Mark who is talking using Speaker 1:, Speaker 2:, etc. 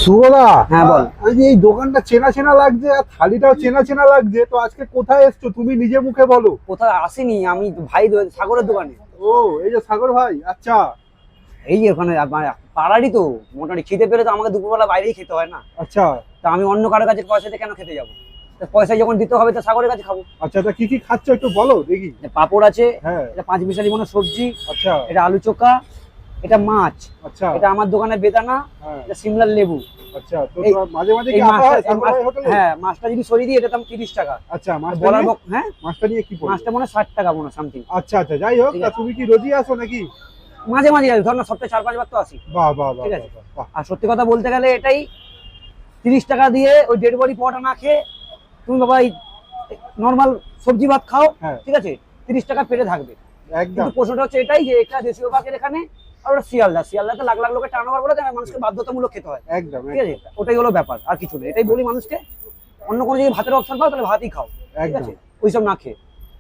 Speaker 1: শুভদা,
Speaker 2: হ্যাঁ বল।
Speaker 1: ওই যে এই দোকানটা চেনা চেনা লাগছে আর থালিটাও চেনা চেনা লাগছে, তো আজকে কোথায় এসছো তুমি নিজে মুখে বলো।
Speaker 2: কোথাও আসিনি আমি, ভাই সাগরের দোকানে।
Speaker 1: ও, এই যে সাগর ভাই, আচ্ছা
Speaker 2: এই যে ওখানে পাড়ারই তো, মোটামুটি খেতে পেলে তো আমাকে দুপুরবেলা বাইরেই খেতে হয় না।
Speaker 1: আচ্ছা
Speaker 2: তা আমি অন্য কারোর কাছে পয়সাতে কেন খেতে যাবো? তা পয়সা যখন দিতে হবে তো সাগরের কাছে খাবো।
Speaker 1: আচ্ছা, তা কি কি খাচ্ছ একটু বলো দেখি।
Speaker 2: পাপড় আছে,
Speaker 1: হ্যাঁ,
Speaker 2: এটা 5 মিশালি মনে সবজি,
Speaker 1: আচ্ছা
Speaker 2: এটা আলু চোখা, এটা মাছ,
Speaker 1: আচ্ছা,
Speaker 2: এটা আমার দোকানে বেদানা,
Speaker 1: হ্যাঁ
Speaker 2: এটা সিমলার লেবু।
Speaker 1: আচ্ছা, তো
Speaker 2: এই-
Speaker 1: তোমার মাঝে মাঝে
Speaker 2: এই
Speaker 1: কি আসা হয়
Speaker 2: মাছটা,
Speaker 1: সাগর ভাই হোটেলে?
Speaker 2: হ্যাঁ মাছটা যদি সরিয়ে দিই এটা দাম 30 টাকা।
Speaker 1: আচ্ছা, মাছটা
Speaker 2: বলার
Speaker 1: নিয়ে,
Speaker 2: হ্যাঁ
Speaker 1: মাছটা নিয়ে কি পড়বে?
Speaker 2: মাছটা মনে হয় 60 টাকা মনে সামথিং।
Speaker 1: আচ্ছা আচ্ছা, যাই হোক,
Speaker 2: ঠিক
Speaker 1: তা
Speaker 2: আছে।
Speaker 1: তুমি কি রোজই আসো নাকি?
Speaker 2: মাঝে মাঝে ধর না, সপ্তাহে 4-5 বার তো আসি।
Speaker 1: বাহ বাহ বাহ
Speaker 2: ঠিক আছে।
Speaker 1: বাহ, বাহ।
Speaker 2: আর সত্যি কথা বলতে গেলে এটাই 30 টাকা দিয়ে ওই ডেড বডি পাওয়াটা না খেয়ে তুমি বাবা এই নর্মাল সবজি ভাত খাও,
Speaker 1: হ্যাঁ।
Speaker 2: ঠিক আছে, 30 টাকা পেটে থাকবে।
Speaker 1: একদম
Speaker 2: কিন্তু প্রশ্নটা হচ্ছে এটাই যে এটা দেশীয় বাগের এখানে, আর ওটা শিয়ালদাতে লাখ লাখ লোকের টার্নওভার বলে তাই মানুষকে বাধ্যতামূলক খেতে হয়।
Speaker 1: একদম
Speaker 2: ঠিক আছে, ওটাই হলো ব্যাপার, আর কিছু নেই। এটাই বলি মানুষকে, অন্য কোনো যদি ভাতের অপশন পাও তাহলে ভাতই খাও, ঠিক
Speaker 1: একদম।
Speaker 2: আছে, ওইসব না খেয়ে।